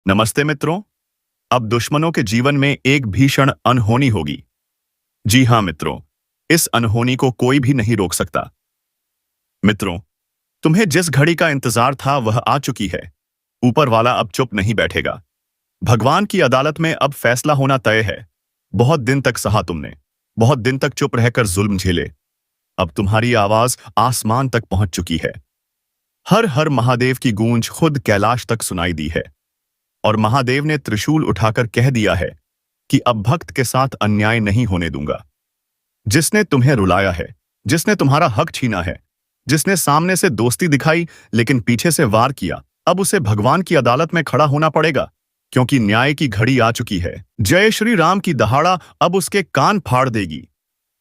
नमस्ते मित्रों। अब दुश्मनों के जीवन में एक भीषण अनहोनी होगी। जी हाँ मित्रों, इस अनहोनी को कोई भी नहीं रोक सकता। मित्रों, तुम्हें जिस घड़ी का इंतजार था वह आ चुकी है। ऊपर वाला अब चुप नहीं बैठेगा। भगवान की अदालत में अब फैसला होना तय है। बहुत दिन तक सहा तुमने, बहुत दिन तक चुप रहकर जुल्म झेले। अब तुम्हारी आवाज आसमान तक पहुंच चुकी है। हर हर महादेव की गूंज खुद कैलाश तक सुनाई दी है। और महादेव ने त्रिशूल उठाकर कह दिया है कि अब भक्त के साथ अन्याय नहीं होने दूंगा। जिसने तुम्हें रुलाया है, जिसने तुम्हारा हक छीना है, जिसने सामने से दोस्ती दिखाई लेकिन पीछे से वार किया, अब उसे भगवान की अदालत में खड़ा होना पड़ेगा, क्योंकि न्याय की घड़ी आ चुकी है। जय श्री राम की दहाड़ा अब उसके कान फाड़ देगी।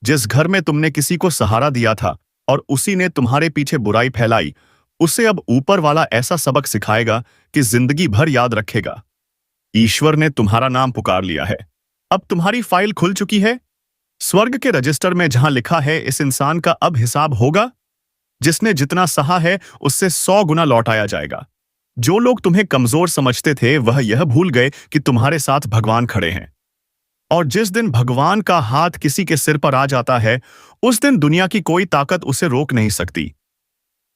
जिस घर में तुमने किसी को सहारा दिया था और उसी ने तुम्हारे पीछे बुराई फैलाई, उसे अब ऊपर वाला ऐसा सबक सिखाएगा कि जिंदगी भर याद रखेगा। ईश्वर ने तुम्हारा नाम पुकार लिया है। अब तुम्हारी फाइल खुल चुकी है। स्वर्ग के रजिस्टर में जहां लिखा है इस इंसान का अब हिसाब होगा। जिसने जितना सहा है उससे 100 गुना लौटाया जाएगा। जो लोग तुम्हें कमजोर समझते थे वह यह भूल गए कि तुम्हारे साथ भगवान खड़े हैं। और जिस दिन भगवान का हाथ किसी के सिर पर आ जाता है, उस दिन दुनिया की कोई ताकत उसे रोक नहीं सकती।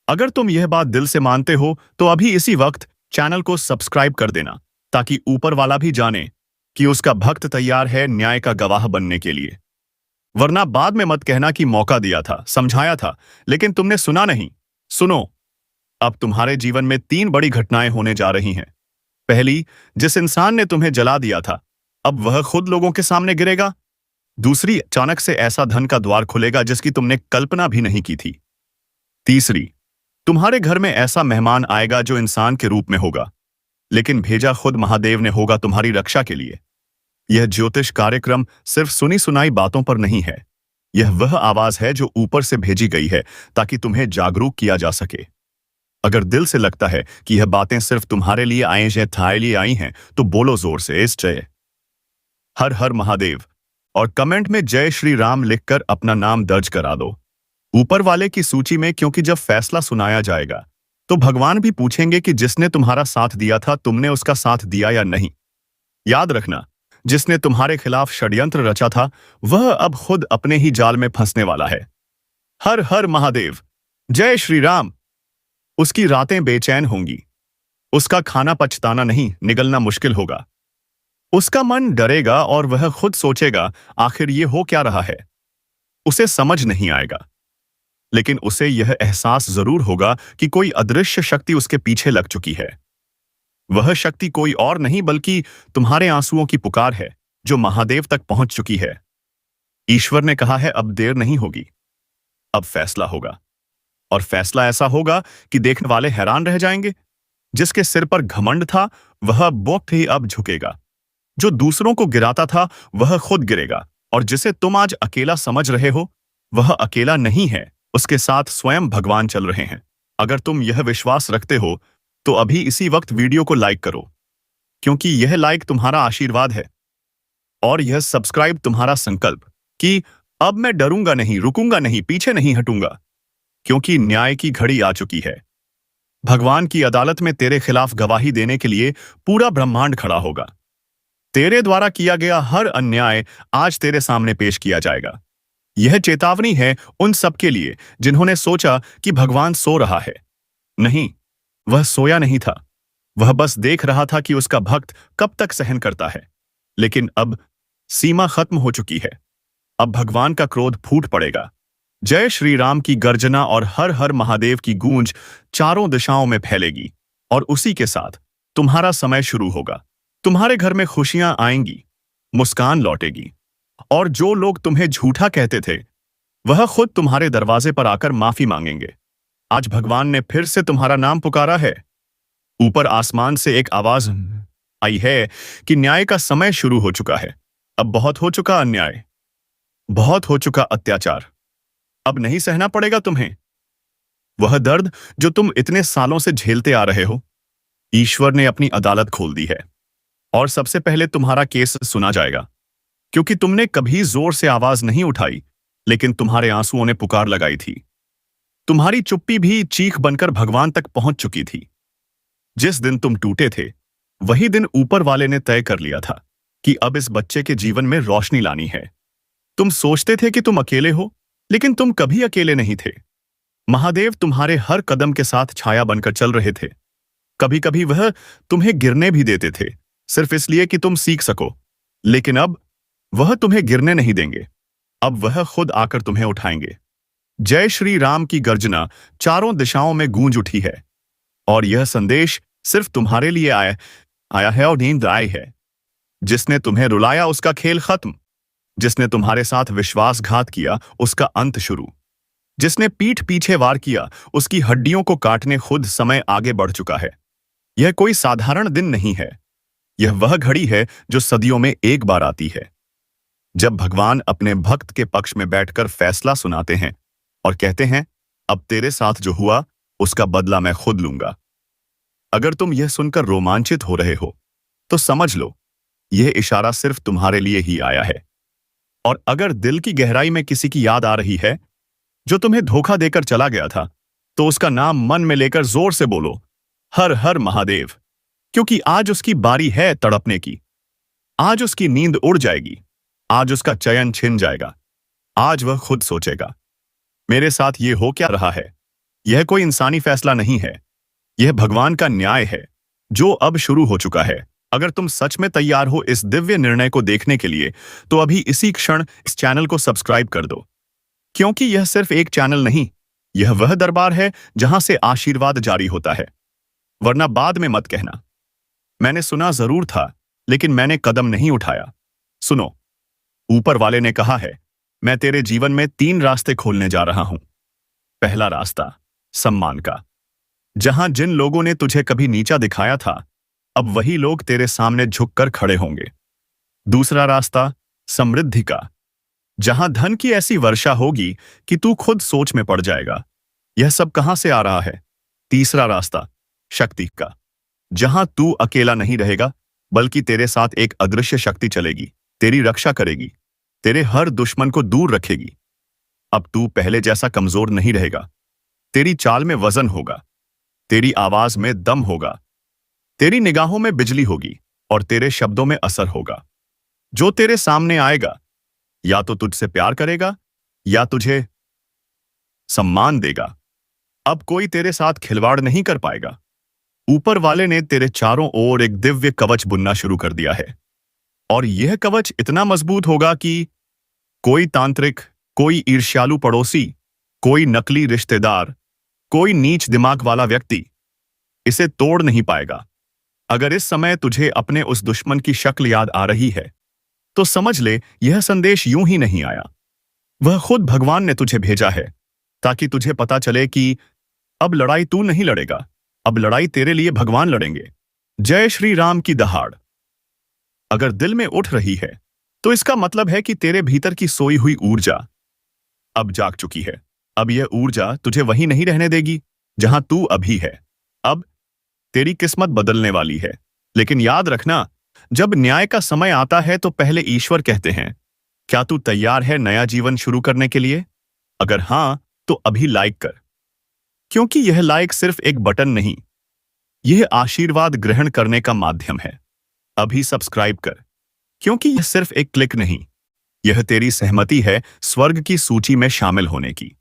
अगर तुम यह बात दिल से मानते हो तो अभी इसी वक्त चैनल को सब्सक्राइब कर देना, ताकि ऊपर वाला भी जाने कि उसका भक्त तैयार है न्याय का गवाह बनने के लिए। वरना बाद में मत कहना कि मौका दिया था, समझाया था, लेकिन तुमने सुना नहीं। सुनो, अब तुम्हारे जीवन में 3 बड़ी घटनाएं होने जा रही हैं। पहली, जिस इंसान ने तुम्हें जला दिया था, अब वह खुद लोगों के सामने गिरेगा। दूसरी, अचानक से ऐसा धन का द्वार खुलेगा जिसकी तुमने कल्पना भी नहीं की थी। तीसरी, तुम्हारे घर में ऐसा मेहमान आएगा जो इंसान के रूप में होगा, लेकिन भेजा खुद महादेव ने होगा तुम्हारी रक्षा के लिए। यह ज्योतिष कार्यक्रम सिर्फ सुनी सुनाई बातों पर नहीं है। यह वह आवाज है जो ऊपर से भेजी गई है ताकि तुम्हें जागरूक किया जा सके। अगर दिल से लगता है कि यह बातें सिर्फ तुम्हारे लिए आई हैं, थाए लिए आई हैं, तो बोलो जोर से इस जय हर हर महादेव और कमेंट में जय श्री राम लिखकर अपना नाम दर्ज करा दो ऊपर वाले की सूची में, क्योंकि जब फैसला सुनाया जाएगा तो भगवान भी पूछेंगे कि जिसने तुम्हारा साथ दिया था तुमने उसका साथ दिया या नहीं। याद रखना, जिसने तुम्हारे खिलाफ षड्यंत्र रचा था वह अब खुद अपने ही जाल में फंसने वाला है। हर हर महादेव, जय श्री राम। उसकी रातें बेचैन होंगी, उसका खाना पचताना नहीं, निगलना मुश्किल होगा। उसका मन डरेगा और वह खुद सोचेगा आखिर ये हो क्या रहा है। उसे समझ नहीं आएगा, लेकिन उसे यह एहसास जरूर होगा कि कोई अदृश्य शक्ति उसके पीछे लग चुकी है। वह शक्ति कोई और नहीं बल्कि तुम्हारे आंसुओं की पुकार है जो महादेव तक पहुंच चुकी है। ईश्वर ने कहा है अब देर नहीं होगी, अब फैसला होगा। और फैसला ऐसा होगा कि देखने वाले हैरान रह जाएंगे। जिसके सिर पर घमंड था वह वक्त ही अब झुकेगा। जो दूसरों को गिराता था वह खुद गिरेगा। और जिसे तुम आज अकेला समझ रहे हो वह अकेला नहीं है, उसके साथ स्वयं भगवान चल रहे हैं। अगर तुम यह विश्वास रखते हो तो अभी इसी वक्त वीडियो को लाइक करो, क्योंकि यह लाइक तुम्हारा आशीर्वाद है और यह सब्सक्राइब तुम्हारा संकल्प कि अब मैं डरूंगा नहीं, रुकूंगा नहीं, पीछे नहीं हटूंगा, क्योंकि न्याय की घड़ी आ चुकी है। भगवान की अदालत में तेरे खिलाफ गवाही देने के लिए पूरा ब्रह्मांड खड़ा होगा। तेरे द्वारा किया गया हर अन्याय आज तेरे सामने पेश किया जाएगा। यह चेतावनी है उन सबके लिए जिन्होंने सोचा कि भगवान सो रहा है। नहीं, वह सोया नहीं था। वह बस देख रहा था कि उसका भक्त कब तक सहन करता है। लेकिन अब सीमा खत्म हो चुकी है। अब भगवान का क्रोध फूट पड़ेगा। जय श्री राम की गर्जना और हर हर महादेव की गूंज चारों दिशाओं में फैलेगी और उसी के साथ तुम्हारा समय शुरू होगा। तुम्हारे घर में खुशियां आएंगी, मुस्कान लौटेगी और जो लोग तुम्हें झूठा कहते थे वह खुद तुम्हारे दरवाजे पर आकर माफी मांगेंगे। आज भगवान ने फिर से तुम्हारा नाम पुकारा है। ऊपर आसमान से एक आवाज आई है कि न्याय का समय शुरू हो चुका है। अब बहुत हो चुका अन्याय, बहुत हो चुका अत्याचार। अब नहीं सहना पड़ेगा तुम्हें वह दर्द जो तुम इतने सालों से झेलते आ रहे हो। ईश्वर ने अपनी अदालत खोल दी है और सबसे पहले तुम्हारा केस सुना जाएगा, क्योंकि तुमने कभी जोर से आवाज नहीं उठाई, लेकिन तुम्हारे आंसुओं ने पुकार लगाई थी। तुम्हारी चुप्पी भी चीख बनकर भगवान तक पहुंच चुकी थी। जिस दिन तुम टूटे थे वही दिन ऊपर वाले ने तय कर लिया था कि अब इस बच्चे के जीवन में रोशनी लानी है। तुम सोचते थे कि तुम अकेले हो, लेकिन तुम कभी अकेले नहीं थे। महादेव तुम्हारे हर कदम के साथ छाया बनकर चल रहे थे। कभी कभी वह तुम्हें गिरने भी देते थे, सिर्फ इसलिए कि तुम सीख सको। लेकिन अब वह तुम्हें गिरने नहीं देंगे। अब वह खुद आकर तुम्हें उठाएंगे। जय श्री राम की गर्जना चारों दिशाओं में गूंज उठी है, और यह संदेश सिर्फ तुम्हारे लिए आया है और नींद आई है। जिसने तुम्हें रुलाया उसका खेल खत्म। जिसने तुम्हारे साथ विश्वासघात किया उसका अंत शुरू। जिसने पीठ पीछे वार किया उसकी हड्डियों को काटने खुद समय आगे बढ़ चुका है। यह कोई साधारण दिन नहीं है। यह वह घड़ी है जो सदियों में एक बार आती है, जब भगवान अपने भक्त के पक्ष में बैठकर फैसला सुनाते हैं और कहते हैं, अब तेरे साथ जो हुआ उसका बदला मैं खुद लूंगा। अगर तुम यह सुनकर रोमांचित हो रहे हो तो समझ लो यह इशारा सिर्फ तुम्हारे लिए ही आया है। और अगर दिल की गहराई में किसी की याद आ रही है जो तुम्हें धोखा देकर चला गया था, तो उसका नाम मन में लेकर जोर से बोलो, हर हर महादेव। क्योंकि आज उसकी बारी है तड़पने की। आज उसकी नींद उड़ जाएगी। आज उसका चयन छिन जाएगा। आज वह खुद सोचेगा, मेरे साथ ये हो क्या रहा है। यह कोई इंसानी फैसला नहीं है, यह भगवान का न्याय है जो अब शुरू हो चुका है। अगर तुम सच में तैयार हो इस दिव्य निर्णय को देखने के लिए, तो अभी इसी क्षण इस चैनल को सब्सक्राइब कर दो। क्योंकि यह सिर्फ एक चैनल नहीं, यह वह दरबार है जहां से आशीर्वाद जारी होता है। वरना बाद में मत कहना, मैंने सुना जरूर था लेकिन मैंने कदम नहीं उठाया। सुनो, ऊपर वाले ने कहा है, मैं तेरे जीवन में 3 रास्ते खोलने जा रहा हूं। पहला रास्ता सम्मान का, जहां जिन लोगों ने तुझे कभी नीचा दिखाया था, अब वही लोग तेरे सामने झुककर खड़े होंगे। दूसरा रास्ता समृद्धि का, जहां धन की ऐसी वर्षा होगी कि तू खुद सोच में पड़ जाएगा, यह सब कहां से आ रहा है। तीसरा रास्ता शक्ति का, जहां तू अकेला नहीं रहेगा, बल्कि तेरे साथ एक अदृश्य शक्ति चलेगी, तेरी रक्षा करेगी, तेरे हर दुश्मन को दूर रखेगी। अब तू पहले जैसा कमजोर नहीं रहेगा। तेरी चाल में वजन होगा, तेरी आवाज में दम होगा, तेरी निगाहों में बिजली होगी और तेरे शब्दों में असर होगा। जो तेरे सामने आएगा या तो तुझसे प्यार करेगा या तुझे सम्मान देगा। अब कोई तेरे साथ खिलवाड़ नहीं कर पाएगा। ऊपर वाले ने तेरे चारों ओर एक दिव्य कवच बुनना शुरू कर दिया है, और यह कवच इतना मजबूत होगा कि कोई तांत्रिक, कोई ईर्ष्यालु पड़ोसी, कोई नकली रिश्तेदार, कोई नीच दिमाग वाला व्यक्ति इसे तोड़ नहीं पाएगा। अगर इस समय तुझे अपने उस दुश्मन की शक्ल याद आ रही है, तो समझ ले यह संदेश यूं ही नहीं आया। वह खुद भगवान ने तुझे भेजा है, ताकि तुझे पता चले कि अब लड़ाई तू नहीं लड़ेगा, अब लड़ाई तेरे लिए भगवान लड़ेंगे। जय श्री राम की दहाड़ अगर दिल में उठ रही है, तो इसका मतलब है कि तेरे भीतर की सोई हुई ऊर्जा अब जाग चुकी है। अब यह ऊर्जा तुझे वहीं नहीं रहने देगी जहां तू अभी है। अब तेरी किस्मत बदलने वाली है। लेकिन याद रखना, जब न्याय का समय आता है तो पहले ईश्वर कहते हैं, क्या तू तैयार है नया जीवन शुरू करने के लिए? अगर हां, तो अभी लाइक कर, क्योंकि यह लाइक सिर्फ एक बटन नहीं, यह आशीर्वाद ग्रहण करने का माध्यम है। अभी सब्सक्राइब कर, क्योंकि यह सिर्फ एक क्लिक नहीं, यह तेरी सहमति है स्वर्ग की सूची में शामिल होने की।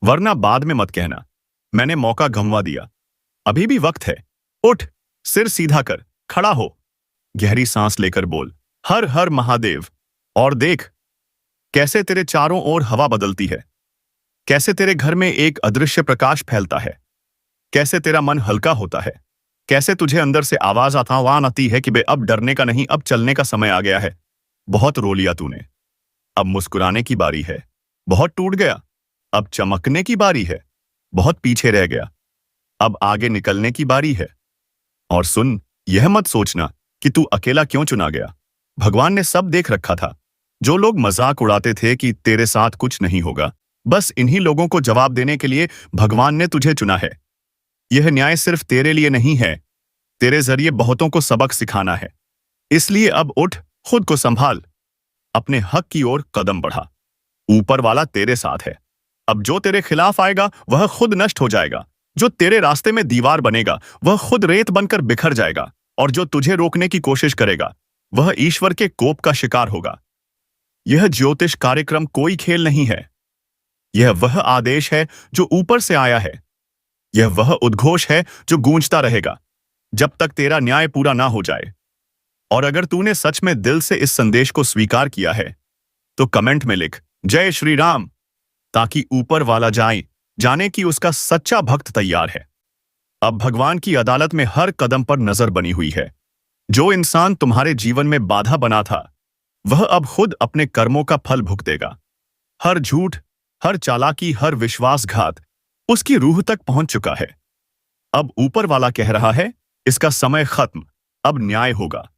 वरना बाद में मत कहना, मैंने मौका गंवा दिया। अभी भी वक्त है। उठ, सिर सीधा कर, खड़ा हो, गहरी सांस लेकर बोल, हर हर महादेव। और देख कैसे तेरे चारों ओर हवा बदलती है, कैसे तेरे घर में एक अदृश्य प्रकाश फैलता है, कैसे तेरा मन हल्का होता है, कैसे तुझे अंदर से आवाज आती है कि बे अब डरने का नहीं, अब चलने का समय आ गया है। बहुत रो लिया तूने, अब मुस्कुराने की बारी है। बहुत टूट गया, अब चमकने की बारी है। बहुत पीछे रह गया, अब आगे निकलने की बारी है। और सुन, यह मत सोचना कि तू अकेला क्यों चुना गया। भगवान ने सब देख रखा था। जो लोग मजाक उड़ाते थे कि तेरे साथ कुछ नहीं होगा, बस इन्हीं लोगों को जवाब देने के लिए भगवान ने तुझे चुना है। यह न्याय सिर्फ तेरे लिए नहीं है, तेरे जरिए बहुतों को सबक सिखाना है। इसलिए अब उठ, खुद को संभाल, अपने हक की ओर कदम बढ़ा। ऊपर वाला तेरे साथ है। अब जो तेरे खिलाफ आएगा वह खुद नष्ट हो जाएगा। जो तेरे रास्ते में दीवार बनेगा वह खुद रेत बनकर बिखर जाएगा। और जो तुझे रोकने की कोशिश करेगा वह ईश्वर के कोप का शिकार होगा। यह ज्योतिष कार्यक्रम कोई खेल नहीं है। यह वह आदेश है जो ऊपर से आया है। यह वह उद्घोष है जो गूंजता रहेगा जब तक तेरा न्याय पूरा ना हो जाए। और अगर तूने सच में दिल से इस संदेश को स्वीकार किया है तो कमेंट में लिख जय श्री राम, ताकि ऊपर वाला जाने कि उसका सच्चा भक्त तैयार है। अब भगवान की अदालत में हर कदम पर नजर बनी हुई है। जो इंसान तुम्हारे जीवन में बाधा बना था वह अब खुद अपने कर्मों का फल भुगतेगा। हर झूठ, हर चालाकी, हर विश्वासघात उसकी रूह तक पहुंच चुका है। अब ऊपर वाला कह रहा है इसका समय खत्म, अब न्याय होगा।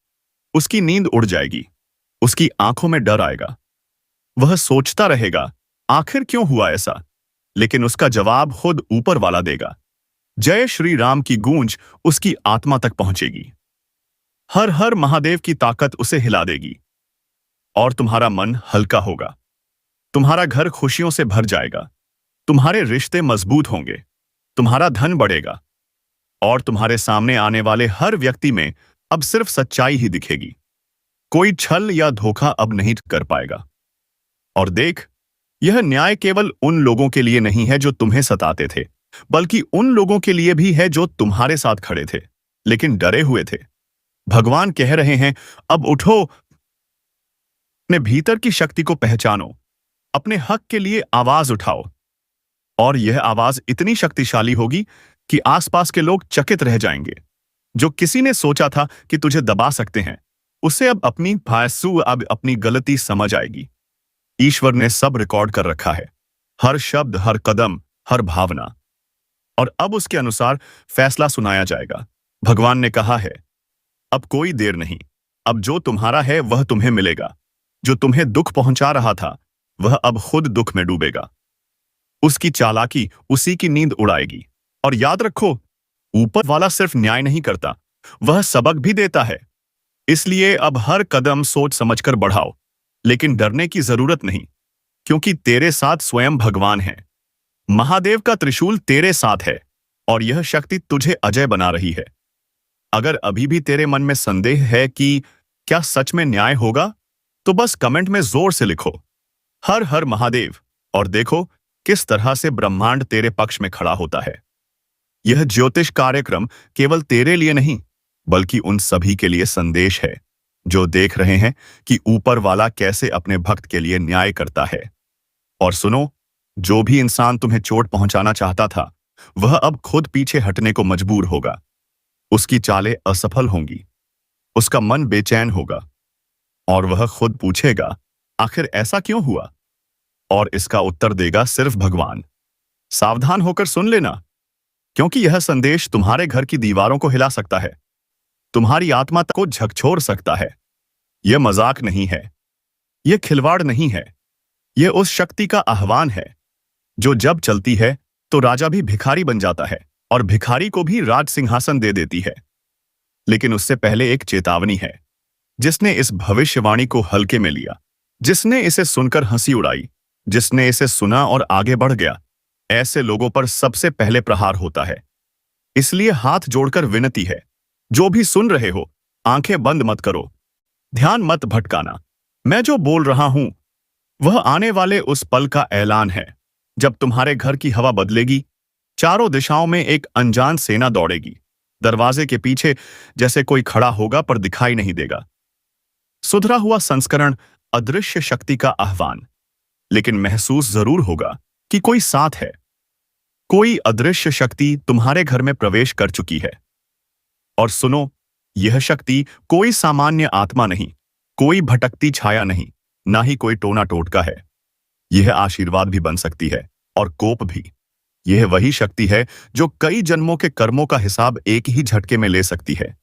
उसकी नींद उड़ जाएगी, उसकी आंखों में डर आएगा। वह सोचता रहेगा आखिर क्यों हुआ ऐसा, लेकिन उसका जवाब खुद ऊपर वाला देगा। जय श्री राम की गूंज उसकी आत्मा तक पहुंचेगी। हर हर महादेव की ताकत उसे हिला देगी और तुम्हारा मन हल्का होगा। तुम्हारा घर खुशियों से भर जाएगा, तुम्हारे रिश्ते मजबूत होंगे, तुम्हारा धन बढ़ेगा और तुम्हारे सामने आने वाले हर व्यक्ति में अब सिर्फ सच्चाई ही दिखेगी। कोई छल या धोखा अब नहीं कर पाएगा। और देख, यह न्याय केवल उन लोगों के लिए नहीं है जो तुम्हें सताते थे, बल्कि उन लोगों के लिए भी है जो तुम्हारे साथ खड़े थे लेकिन डरे हुए थे। भगवान कह रहे हैं अब उठो, अपने भीतर की शक्ति को पहचानो, अपने हक के लिए आवाज उठाओ। और यह आवाज इतनी शक्तिशाली होगी कि आसपास के लोग चकित रह जाएंगे। जो किसी ने सोचा था कि तुझे दबा सकते हैं उसे अब अपनी गलती समझ आएगी। ईश्वर ने सब रिकॉर्ड कर रखा है, हर शब्द, हर कदम, हर भावना, और अब उसके अनुसार फैसला सुनाया जाएगा। भगवान ने कहा है अब कोई देर नहीं, अब जो तुम्हारा है वह तुम्हें मिलेगा। जो तुम्हें दुख पहुंचा रहा था वह अब खुद दुख में डूबेगा। उसकी चालाकी उसी की नींद उड़ाएगी। और याद रखो, ऊपर वाला सिर्फ न्याय नहीं करता, वह सबक भी देता है। इसलिए अब हर कदम सोच समझकर बढ़ाओ, लेकिन डरने की जरूरत नहीं, क्योंकि तेरे साथ स्वयं भगवान है। महादेव का त्रिशूल तेरे साथ है और यह शक्ति तुझे अजय बना रही है। अगर अभी भी तेरे मन में संदेह है कि क्या सच में न्याय होगा, तो बस कमेंट में जोर से लिखो हर हर महादेव और देखो किस तरह से ब्रह्मांड तेरे पक्ष में खड़ा होता है। यह ज्योतिष कार्यक्रम केवल तेरे लिए नहीं, बल्कि उन सभी के लिए संदेश है जो देख रहे हैं कि ऊपर वाला कैसे अपने भक्त के लिए न्याय करता है। और सुनो, जो भी इंसान तुम्हें चोट पहुंचाना चाहता था वह अब खुद पीछे हटने को मजबूर होगा। उसकी चालें असफल होंगी, उसका मन बेचैन होगा और वह खुद पूछेगा आखिर ऐसा क्यों हुआ, और इसका उत्तर देगा सिर्फ भगवान। सावधान होकर सुन लेना, क्योंकि यह संदेश तुम्हारे घर की दीवारों को हिला सकता है, तुम्हारी आत्मा को झकझोर सकता है। यह मजाक नहीं है, यह खिलवाड़ नहीं है, यह उस शक्ति का आह्वान है जो जब चलती है तो राजा भी भिखारी बन जाता है और भिखारी को भी राज सिंहासन दे देती है। लेकिन उससे पहले एक चेतावनी है। जिसने इस भविष्यवाणी को हल्के में लिया, जिसने इसे सुनकर हंसी उड़ाई, जिसने इसे सुना और आगे बढ़ गया, ऐसे लोगों पर सबसे पहले प्रहार होता है। इसलिए हाथ जोड़कर विनती है, जो भी सुन रहे हो, आंखें बंद मत करो, ध्यान मत भटकाना। मैं जो बोल रहा हूं वह आने वाले उस पल का ऐलान है जब तुम्हारे घर की हवा बदलेगी, चारों दिशाओं में एक अनजान सेना दौड़ेगी, दरवाजे के पीछे जैसे कोई खड़ा होगा पर दिखाई नहीं देगा। सुधरा हुआ संस्करण, अदृश्य शक्ति का आह्वान, लेकिन महसूस जरूर होगा कि कोई साथ है। कोई अदृश्य शक्ति तुम्हारे घर में प्रवेश कर चुकी है। और सुनो, यह शक्ति कोई सामान्य आत्मा नहीं, कोई भटकती छाया नहीं, ना ही कोई टोना टोटका है। यह आशीर्वाद भी बन सकती है और कोप भी। यह वही शक्ति है जो कई जन्मों के कर्मों का हिसाब एक ही झटके में ले सकती है।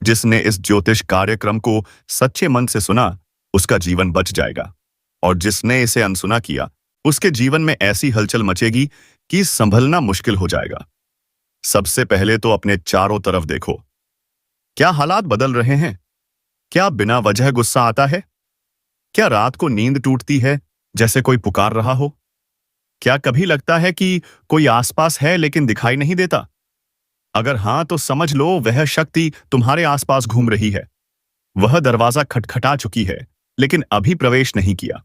जिसने इस ज्योतिष कार्यक्रम को सच्चे मन से सुना उसका जीवन बच जाएगा, और जिसने इसे अनसुना किया उसके जीवन में ऐसी हलचल मचेगी कि संभलना मुश्किल हो जाएगा। सबसे पहले तो अपने चारों तरफ देखो। क्या हालात बदल रहे हैं? क्या बिना वजह गुस्सा आता है? क्या रात को नींद टूटती है जैसे कोई पुकार रहा हो? क्या कभी लगता है कि कोई आसपास है लेकिन दिखाई नहीं देता? अगर हां, तो समझ लो वह शक्ति तुम्हारे आसपास घूम रही है। वह दरवाजा खटखटा चुकी है, लेकिन अभी प्रवेश नहीं किया।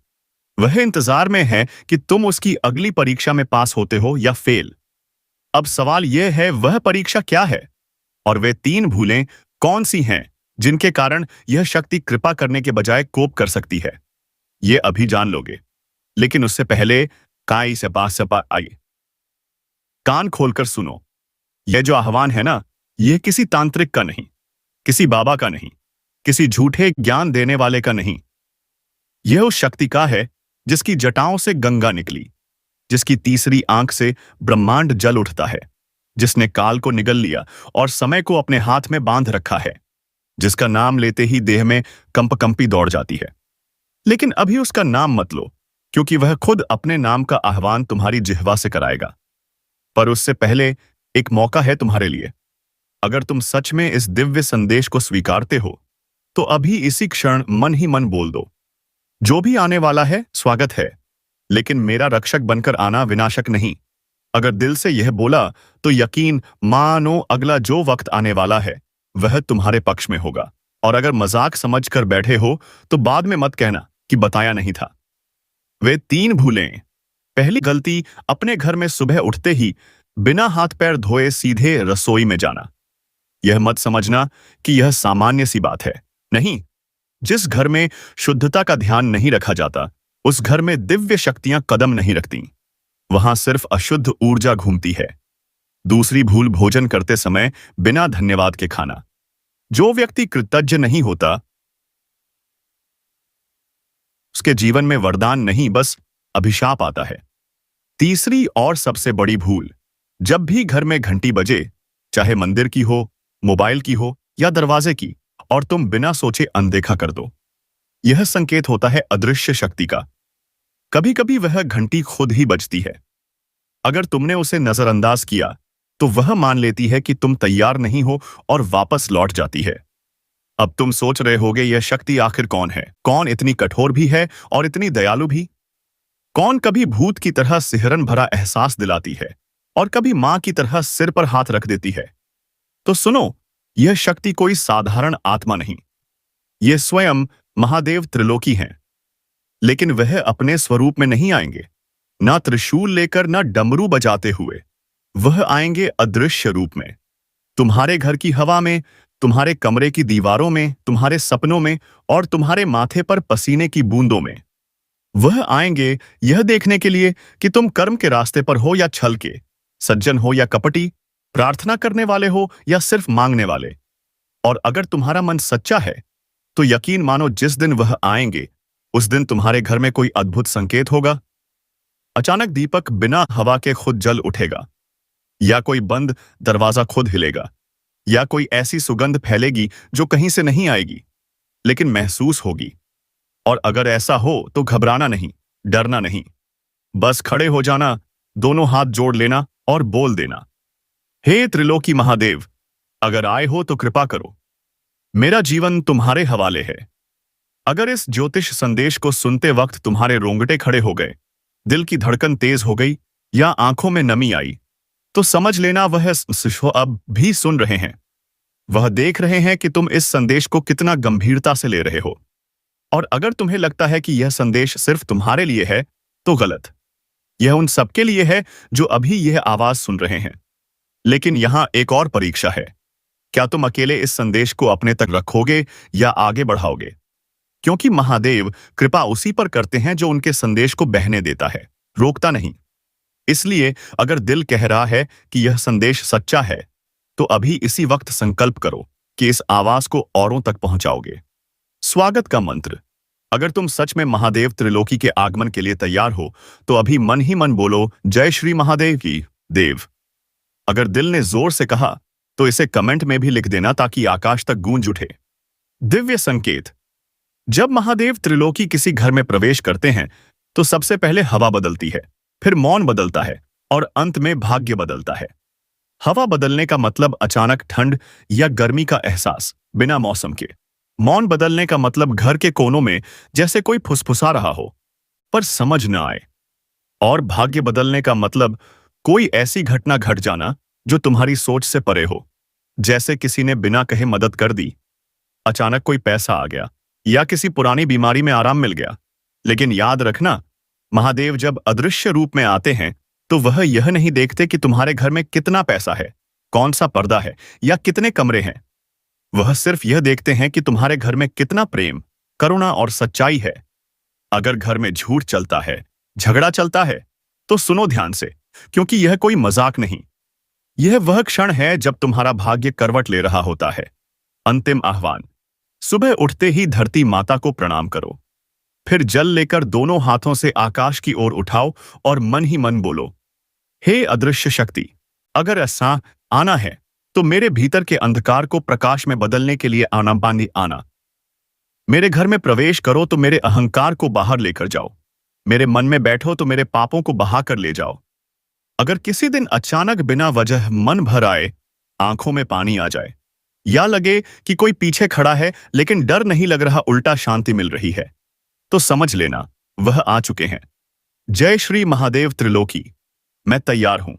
वह इंतजार में है कि तुम उसकी अगली परीक्षा में पास होते हो या फेल। अब सवाल यह है, वह परीक्षा क्या है? और वे 3 भूलें कौन सी हैं जिनके कारण यह शक्ति कृपा करने के बजाय कोप कर सकती है? ये अभी जान लोगे। लेकिन उससे पहले काई से पास से आइए। कान खोलकर सुनो। यह जो आह्वान है ना, यह किसी तांत्रिक का नहीं, किसी बाबा का नहीं, किसी झूठे ज्ञान देने वाले का नहीं। यह उस शक्ति का है जिसकी जटाओं से गंगा निकली, जिसकी तीसरी आंख से ब्रह्मांड जल उठता है, जिसने काल को निगल लिया और समय को अपने हाथ में बांध रखा है, जिसका नाम लेते ही देह में कंपकंपी दौड़ जाती है। लेकिन अभी उसका नाम मत लो, क्योंकि वह खुद अपने नाम का आह्वान तुम्हारी जिह्वा से कराएगा। पर उससे पहले एक मौका है तुम्हारे लिए। अगर तुम सच में इस दिव्य संदेश को स्वीकारते हो, तो अभी इसी क्षण मन ही मन बोल दो, जो भी आने वाला है स्वागत है, लेकिन मेरा रक्षक बनकर आना, विनाशक नहीं। अगर दिल से यह बोला, तो यकीन मानो अगला जो वक्त आने वाला है वह तुम्हारे पक्ष में होगा। और अगर मजाक समझ कर बैठे हो, तो बाद में मत कहना कि बताया नहीं था। वे 3 भूलें। पहली गलती, अपने घर में सुबह उठते ही बिना हाथ पैर धोए सीधे रसोई में जाना। यह मत समझना कि यह सामान्य सी बात है। नहीं, जिस घर में शुद्धता का ध्यान नहीं रखा जाता, उस घर में दिव्य शक्तियां कदम नहीं रखती। वहां सिर्फ अशुद्ध ऊर्जा घूमती है। दूसरी भूल, भोजन करते समय बिना धन्यवाद के खाना। जो व्यक्ति कृतज्ञ नहीं होता, उसके जीवन में वरदान नहीं, बस अभिशाप आता है। तीसरी और सबसे बड़ी भूल, जब भी घर में घंटी बजे, चाहे मंदिर की हो, मोबाइल की हो या दरवाजे की, और तुम बिना सोचे अनदेखा कर दो, यह संकेत होता है अदृश्य शक्ति का। कभी कभी वह घंटी खुद ही बजती है। अगर तुमने उसे नजरअंदाज किया, तो वह मान लेती है कि तुम तैयार नहीं हो और वापस लौट जाती है। अब तुम सोच रहे होगे, यह शक्ति आखिर कौन है? कौन इतनी कठोर भी है और इतनी दयालु भी? कौन कभी भूत की तरह सिहरन भरा एहसास दिलाती है और कभी मां की तरह सिर पर हाथ रख देती है? तो सुनो, यह शक्ति कोई साधारण आत्मा नहीं, ये स्वयं महादेव त्रिलोकी हैं। लेकिन वह अपने स्वरूप में नहीं आएंगे, ना त्रिशूल लेकर, ना डमरू बजाते हुए। वह आएंगे अदृश्य रूप में, तुम्हारे घर की हवा में, तुम्हारे कमरे की दीवारों में, तुम्हारे सपनों में और तुम्हारे माथे पर पसीने की बूंदों में। वह आएंगे यह देखने के लिए कि तुम कर्म के रास्ते पर हो या छल के, सज्जन हो या कपटी, प्रार्थना करने वाले हो या सिर्फ मांगने वाले। और अगर तुम्हारा मन सच्चा है, तो यकीन मानो, जिस दिन वह आएंगे उस दिन तुम्हारे घर में कोई अद्भुत संकेत होगा। अचानक दीपक बिना हवा के खुद जल उठेगा, या कोई बंद दरवाजा खुद हिलेगा, या कोई ऐसी सुगंध फैलेगी जो कहीं से नहीं आएगी, लेकिन महसूस होगी। और अगर ऐसा हो, तो घबराना नहीं, डरना नहीं, बस खड़े हो जाना, दोनों हाथ जोड़ लेना और बोल देना, हे त्रिलोकी महादेव, अगर आए हो तो कृपा करो, मेरा जीवन तुम्हारे हवाले है। अगर इस ज्योतिष संदेश को सुनते वक्त तुम्हारे रोंगटे खड़े हो गए, दिल की धड़कन तेज हो गई या आंखों में नमी आई, तो समझ लेना वह अब भी सुन रहे हैं। वह देख रहे हैं कि तुम इस संदेश को कितना गंभीरता से ले रहे हो। और अगर तुम्हें लगता है कि यह संदेश सिर्फ तुम्हारे लिए है, तो गलत। यह उन सबके लिए है जो अभी यह आवाज सुन रहे हैं। लेकिन यहां एक और परीक्षा है, क्या तुम अकेले इस संदेश को अपने तक रखोगे या आगे बढ़ाओगे? क्योंकि महादेव कृपा उसी पर करते हैं जो उनके संदेश को बहने देता है, रोकता नहीं। इसलिए अगर दिल कह रहा है कि यह संदेश सच्चा है, तो अभी इसी वक्त संकल्प करो कि इस आवाज को औरों तक पहुंचाओगे। स्वागत का मंत्र। अगर तुम सच में महादेव त्रिलोकी के आगमन के लिए तैयार हो, तो अभी मन ही मन बोलो, जय श्री महादेव की देव। अगर दिल ने जोर से कहा, तो इसे कमेंट में भी लिख देना ताकि आकाश तक गूंज उठे। दिव्य संकेत। जब महादेव त्रिलोकी किसी घर में प्रवेश करते हैं, तो सबसे पहले हवा बदलती है, फिर मौन बदलता है और अंत में भाग्य बदलता है। हवा बदलने का मतलब अचानक ठंड या गर्मी का एहसास बिना मौसम के। मौन बदलने का मतलब घर के कोनों में जैसे कोई फुसफुसा रहा हो पर समझ न आए। और भाग्य बदलने का मतलब कोई ऐसी घटना घट जाना जो तुम्हारी सोच से परे हो। जैसे किसी ने बिना कहे मदद कर दी, अचानक कोई पैसा आ गया, या किसी पुरानी बीमारी में आराम मिल गया। लेकिन याद रखना, महादेव जब अदृश्य रूप में आते हैं तो वह यह नहीं देखते कि तुम्हारे घर में कितना पैसा है, कौन सा पर्दा है या कितने कमरे हैं। वह सिर्फ यह देखते हैं कि तुम्हारे घर में कितना प्रेम, करुणा और सच्चाई है। अगर घर में झूठ चलता है, झगड़ा चलता है, तो सुनो ध्यान से, क्योंकि यह कोई मजाक नहीं। यह वह क्षण है जब तुम्हारा भाग्य करवट ले रहा होता है। अंतिम आह्वान। सुबह उठते ही धरती माता को प्रणाम करो, फिर जल लेकर दोनों हाथों से आकाश की ओर उठाओ और मन ही मन बोलो, हे अदृश्य शक्ति, अगर ऐसा आना है तो मेरे भीतर के अंधकार को प्रकाश में बदलने के लिए आना बांधी आना। मेरे घर में प्रवेश करो तो मेरे अहंकार को बाहर लेकर जाओ, मेरे मन में बैठो तो मेरे पापों को बहाकर ले जाओ। अगर किसी दिन अचानक बिना वजह मन भर आए, आंखों में पानी आ जाए, या लगे कि कोई पीछे खड़ा है लेकिन डर नहीं लग रहा, उल्टा शांति मिल रही है, तो समझ लेना वह आ चुके हैं। जय श्री महादेव त्रिलोकी। मैं तैयार हूं।